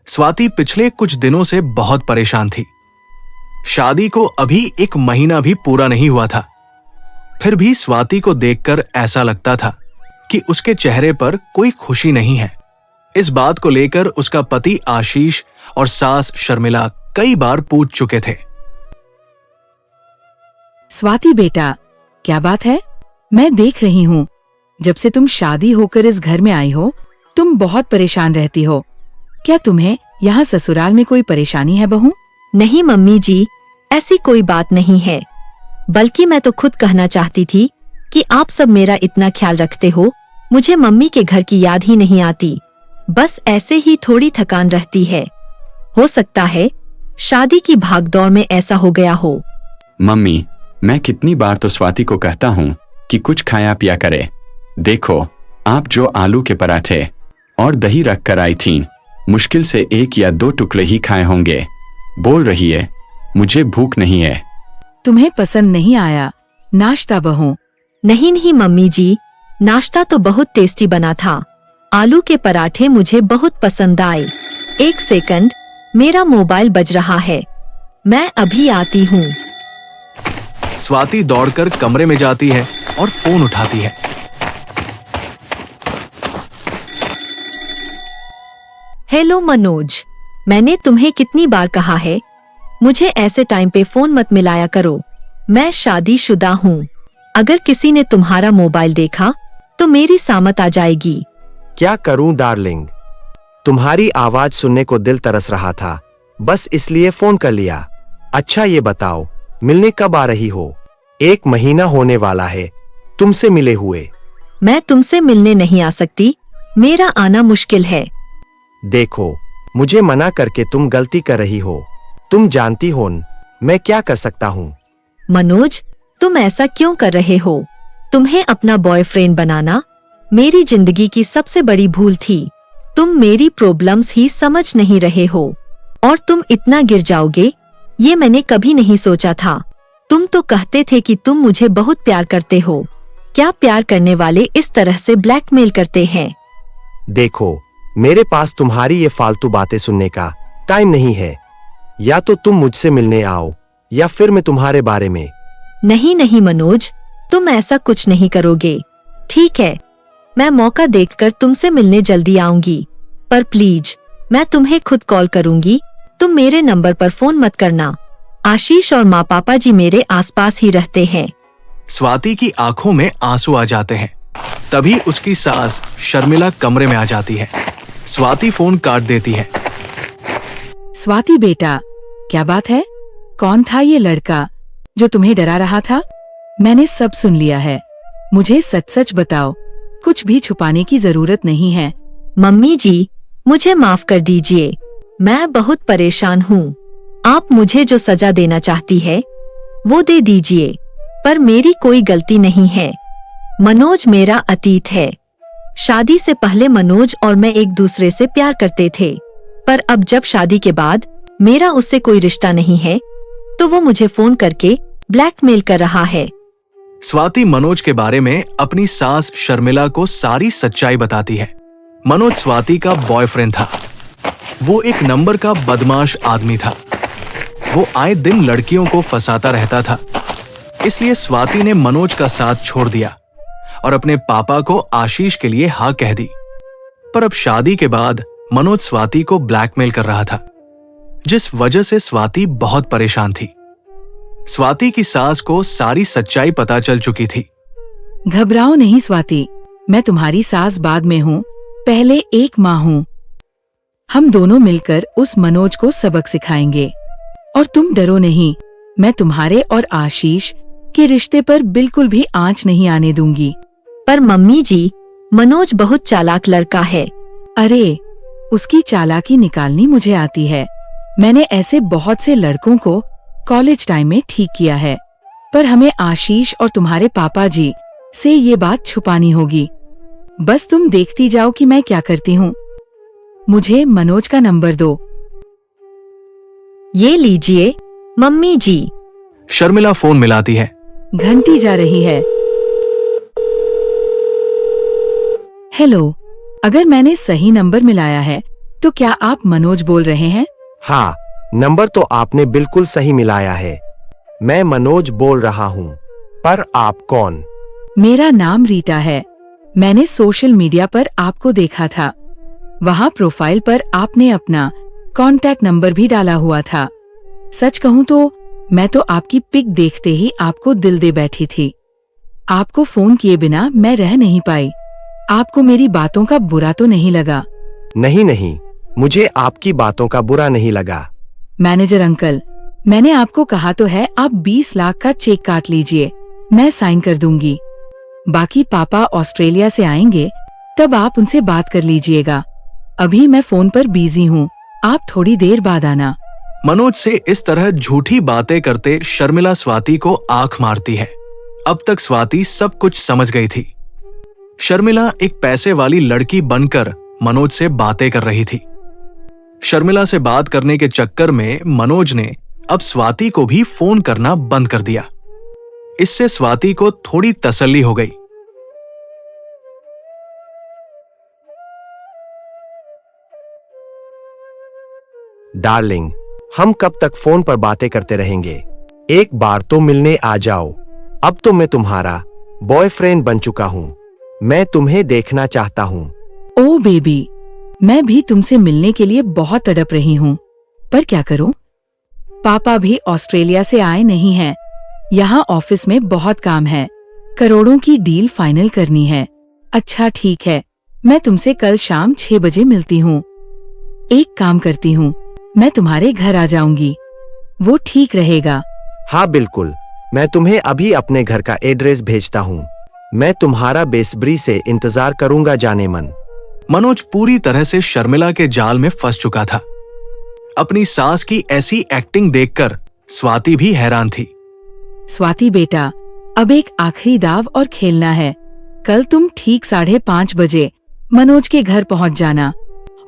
स्वाति पिछले कुछ दिनों से बहुत परेशान थी। शादी को अभी 1 महीना भी पूरा नहीं हुआ था। फिर भी स्वाति को देखकर ऐसा लगता था कि उसके चेहरे पर कोई खुशी नहीं है। इस बात को लेकर उसका पति आशीष और सास शर्मिला कई बार पूछ चुके थे। स्वाति बेटा, क्या बात है? मैं देख रही हूँ, जब से तुम शादी होकर इस घर में आई हो, तुम बहुत परेशान रहती हो। क्या तुम्हें यहाँ ससुराल में कोई परेशानी है बहू? नहीं मम्मी जी, ऐसी कोई बात नहीं है। बल्कि मैं तो खुद कहना चाहती थी कि आप सब मेरा इतना ख्याल रखते हो, मुझे मम्मी के घर की याद ही नहीं आती। बस ऐसे ही थोड़ी थकान रहती है। हो सकता है शादी की भागदौड़ में ऐसा हो गया हो। मम्मी, मैं कितनी बार तो स्वाति को कहता हूँ कि कुछ खाया पिया करे। देखो, आप जो आलू के पराठे और दही रख कर आई थीं, मुश्किल से 1 या 2 टुकड़े ही खाए होंगे। बोल रही है, मुझे भूख नहीं है। तुम्हें पसंद नहीं आया नाश्ता बहू? नहीं मम्मी जी, नाश्ता तो बहुत टेस्टी बना था। आलू के पराठे मुझे बहुत पसंद आए। 1 सेकंड, मेरा मोबाइल बज रहा है, मैं अभी आती हूँ। स्वाति दौड़कर कमरे में जाती है और फोन उठाती है। हेलो मनोज, मैंने तुम्हें कितनी बार कहा है, मुझे ऐसे टाइम पे फोन मत मिलाया करो। मैं शादीशुदा हूँ। अगर किसी ने तुम्हारा मोबाइल देखा तो मेरी सामत आ जाएगी। क्या करूं डार्लिंग, तुम्हारी आवाज सुनने को दिल तरस रहा था, बस इसलिए फोन कर लिया। अच्छा ये बताओ, मिलने कब आ रही हो? 1 महीना होने वाला है तुमसे मिले हुए। मैं तुमसे मिलने नहीं आ सकती, मेरा आना मुश्किल है। देखो, मुझे मना करके तुम गलती कर रही हो। तुम जानती हो मैं क्या कर सकता हूँ। मनोज, तुम ऐसा क्यों कर रहे हो? तुम्हें अपना बॉयफ्रेंड बनाना मेरी जिंदगी की सबसे बड़ी भूल थी। तुम मेरी प्रॉब्लम्स ही समझ नहीं रहे हो और तुम इतना गिर जाओगे, ये मैंने कभी नहीं सोचा था। तुम तो कहते थे कि तुम मुझे बहुत प्यार करते हो। क्या प्यार करने वाले इस तरह से ब्लैकमेल करते हैं? देखो, मेरे पास तुम्हारी ये फालतू बातें सुनने का टाइम नहीं है। या तो तुम मुझसे मिलने आओ या फिर मैं तुम्हारे बारे में। नहीं मनोज, तुम ऐसा कुछ नहीं करोगे। ठीक है, मैं मौका देखकर तुमसे मिलने जल्दी आऊंगी, पर प्लीज मैं तुम्हें खुद कॉल करूंगी। तुम मेरे नंबर पर फोन मत करना। आशीष और माँ पापा जी मेरे आसपास ही रहते हैं। स्वाति की आंखों में आंसू आ जाते हैं। तभी उसकी सास शर्मिला कमरे में आ जाती है। स्वाति फोन काट देती है। स्वाति बेटा, क्या बात है? कौन था ये लड़का जो तुम्हें डरा रहा था? मैंने सब सुन लिया है, मुझे सच सच बताओ, कुछ भी छुपाने की जरूरत नहीं है। मम्मी जी, मुझे माफ कर दीजिए, मैं बहुत परेशान हूँ। आप मुझे जो सजा देना चाहती है वो दे दीजिए, पर मेरी कोई गलती नहीं है। मनोज मेरा अतीत है। शादी से पहले मनोज और मैं एक दूसरे से प्यार करते थे, पर अब जब शादी के बाद मेरा उससे कोई रिश्ता नहीं है तो वो मुझे फोन करके ब्लैकमेल कर रहा है। स्वाति मनोज के बारे में अपनी सास शर्मिला को सारी सच्चाई बताती है। मनोज स्वाति का बॉयफ्रेंड था। वो एक नंबर का बदमाश आदमी था। वो आए दिन लड़कियों को फंसाता रहता था। इसलिए स्वाति ने मनोज का साथ छोड़ दिया और अपने पापा को आशीष के लिए हाँ कह दी। पर अब शादी के बाद मनोज स्वाति को ब्लैकमेल कर रहा था, जिस वजह से स्वाति बहुत परेशान थी। स्वाति की सास को सारी सच्चाई पता चल चुकी थी। घबराओ नहीं स्वाति, मैं तुम्हारी सास बाद में हूँ, पहले एक माँ हूँ। हम दोनों मिलकर उस मनोज को सबक सिखाएंगे। और तुम डरो नहीं, मैं तुम्हारे और आशीष के रिश्ते पर बिल्कुल भी आंच नहीं आने दूंगी। पर मम्मी जी, मनोज बहुत चालाक लड़का है। अरे, उसकी चालाकी निकालनी मुझे आती है। मैंने ऐसे बहुत से लड़कों को कॉलेज टाइम में ठीक किया है, पर हमें आशीष और तुम्हारे पापा जी से ये बात छुपानी होगी। बस तुम देखती जाओ कि मैं क्या करती हूँ। मुझे मनोज का नंबर दो। ये लीजिए मम्मी जी। शर्मिला फोन मिलाती है। घंटी जा रही है। हेलो, अगर मैंने सही नंबर मिलाया है तो क्या आप मनोज बोल रहे हैं? हाँ, नंबर तो आपने बिल्कुल सही मिलाया है। मैं मनोज बोल रहा हूँ। पर आप कौन? मेरा नाम रीटा है। मैंने सोशल मीडिया पर आपको देखा था। वहाँ प्रोफाइल पर आपने अपना कांटेक्ट नंबर भी डाला हुआ था। सच कहूँ तो मैं तो आपकी पिक देखते ही आपको दिल दे बैठी थी। आपको फोन किए बिना मैं रह नहीं पाई। आपको मेरी बातों का बुरा तो नहीं लगा? नहीं नहीं, मुझे आपकी बातों का बुरा नहीं लगा। मैनेजर अंकल, मैंने आपको कहा तो है आप 20 लाख का चेक काट लीजिए, मैं साइन कर दूंगी। बाकी पापा ऑस्ट्रेलिया से आएंगे तब आप उनसे बात कर लीजिएगा। अभी मैं फोन पर बिजी हूँ, आप थोड़ी देर बाद आना। मनोज से इस तरह झूठी बातें करते शर्मिला स्वाति को आंख मारती है। अब तक स्वाति सब कुछ समझ गई थी। शर्मिला एक पैसे वाली लड़की बनकर मनोज से बातें कर रही थी। शर्मिला से बात करने के चक्कर में मनोज ने अब स्वाति को भी फोन करना बंद कर दिया। इससे स्वाति को थोड़ी तसल्ली हो गई। डार्लिंग, हम कब तक फोन पर बातें करते रहेंगे? एक बार तो मिलने आ जाओ। अब तो मैं तुम्हारा बॉयफ्रेंड बन चुका हूँ। मैं तुम्हें देखना चाहता हूँ। ओ बेबी, मैं भी तुमसे मिलने के लिए बहुत तड़प रही हूँ, पर क्या करूँ? पापा भी ऑस्ट्रेलिया से आए नहीं हैं। यहाँ ऑफिस में बहुत काम है, करोड़ों की डील फाइनल करनी है। अच्छा ठीक है, मैं तुमसे कल शाम 6 बजे मिलती हूँ। एक काम करती हूँ, मैं तुम्हारे घर आ जाऊंगी, वो ठीक रहेगा? हाँ बिल्कुल, मैं तुम्हें अभी अपने घर का एड्रेस भेजता हूँ। मैं तुम्हारा बेसब्री से इंतजार करूंगा जाने मन। मनोज पूरी तरह से शर्मिला के जाल में फंस चुका था। अपनी सास की ऐसी एक्टिंग देखकर स्वाति भी हैरान थी। स्वाति बेटा, अब एक आखिरी दाव और खेलना है। कल तुम ठीक 5:30 बजे मनोज के घर पहुंच जाना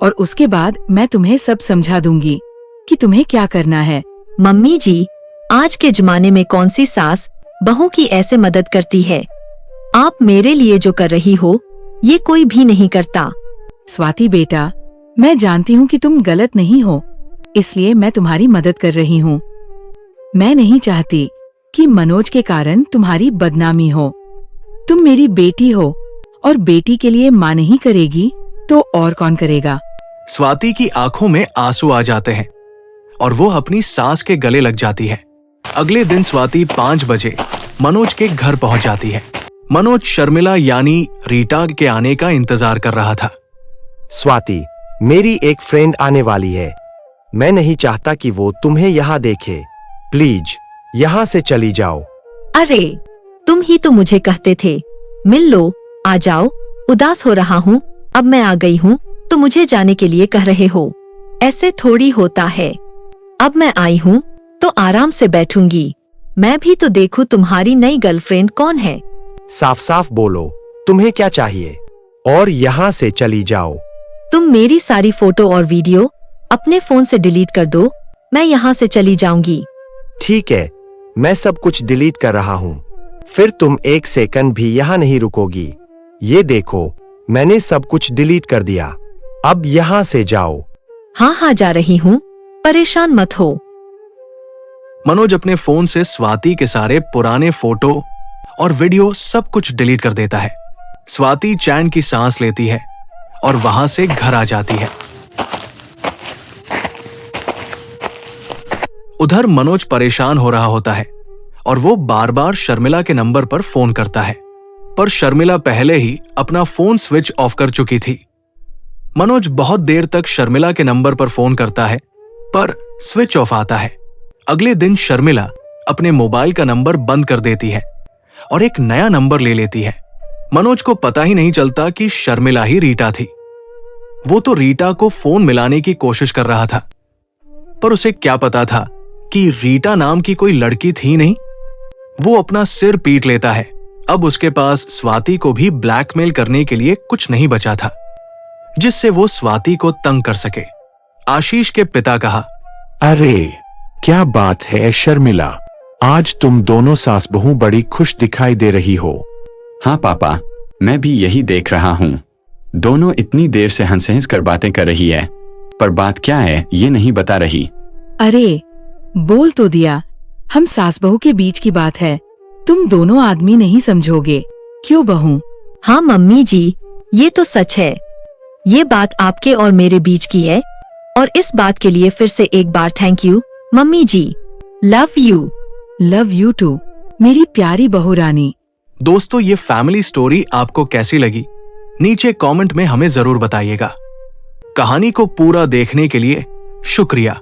और उसके बाद मैं तुम्हें सब समझा दूंगी कि तुम्हें क्या करना है। मम्मी जी, आज के जमाने में कौन सी सास बहू की ऐसे मदद करती है? आप मेरे लिए जो कर रही हो ये कोई भी नहीं करता। स्वाति बेटा, मैं जानती हूँ कि तुम गलत नहीं हो, इसलिए मैं तुम्हारी मदद कर रही हूँ। मैं नहीं चाहती कि मनोज के कारण तुम्हारी बदनामी हो। तुम मेरी बेटी हो और बेटी के लिए माँ नहीं करेगी तो और कौन करेगा? स्वाति की आंखों में आंसू आ जाते हैं और वो अपनी सास के गले लग जाती है। अगले दिन स्वाति 5 बजे मनोज के घर पहुंच जाती है। मनोज शर्मिला यानी रीटा के आने का इंतजार कर रहा था। स्वाति, मेरी एक फ्रेंड आने वाली है। मैं नहीं चाहता कि वो तुम्हें यहाँ देखे। प्लीज यहाँ से चली जाओ। अरे, तुम ही तो मुझे कहते थे मिल लो, आ जाओ। उदास हो रहा हूँ, अब मैं आ गई हूँ तो मुझे जाने के लिए कह रहे हो? ऐसे थोड़ी होता है। अब मैं आई हूँ तो आराम से बैठूंगी। मैं भी तो देखूं तुम्हारी नई गर्लफ्रेंड कौन है। साफ साफ बोलो, तुम्हें क्या चाहिए? और यहाँ से चली जाओ। तुम मेरी सारी फोटो और वीडियो अपने फोन से डिलीट कर दो, मैं यहाँ से चली जाऊंगी। ठीक है, मैं सब कुछ डिलीट कर रहा हूँ। फिर तुम 1 सेकंड भी यहाँ नहीं रुकोगी। ये देखो, मैंने सब कुछ डिलीट कर दिया। अब यहाँ से जाओ। हाँ हाँ, जा रही हूँ, परेशान मत हो। मनोज अपने फोन से स्वाति के सारे पुराने फोटो और वीडियो सब कुछ डिलीट कर देता है। स्वाति चैन की सांस लेती है और वहां से घर आ जाती है। उधर मनोज परेशान हो रहा होता है और वो बार बार शर्मिला के नंबर पर फोन करता है, पर शर्मिला पहले ही अपना फोन स्विच ऑफ कर चुकी थी। मनोज बहुत देर तक शर्मिला के नंबर पर फोन करता है, पर स्विच ऑफ आता है। अगले दिन शर्मिला अपने मोबाइल का नंबर बंद कर देती है और एक नया नंबर ले लेती है। मनोज को पता ही नहीं चलता कि शर्मिला ही रीटा थी। वो तो रीटा को फोन मिलाने की कोशिश कर रहा था, पर उसे क्या पता था कि रीटा नाम की कोई लड़की थी नहीं। वो अपना सिर पीट लेता है। अब उसके पास स्वाति को भी ब्लैकमेल करने के लिए कुछ नहीं बचा था जिससे वो स्वाति को तंग कर सके। आशीष के पिता कहा, अरे क्या बात है शर्मिला, आज तुम दोनों सास बहू बड़ी खुश दिखाई दे रही हो। हाँ पापा, मैं भी यही देख रहा हूँ। दोनों इतनी देर से हंस हंस कर बातें कर रही है। पर बात क्या है ये नहीं बता रही। अरे बोल तो दिया, हम सास बहू के बीच की बात है, तुम दोनों आदमी नहीं समझोगे, क्यों बहू? हाँ मम्मी जी, ये तो सच है। ये बात आपके और मेरे बीच की है, और इस बात के लिए फिर से एक बार thank you mummy ji. Love you. Love you too मेरी प्यारी बहू रानी। दोस्तों, ये फैमिली स्टोरी आपको कैसी लगी नीचे कमेंट में हमें जरूर बताइएगा। कहानी को पूरा देखने के लिए शुक्रिया।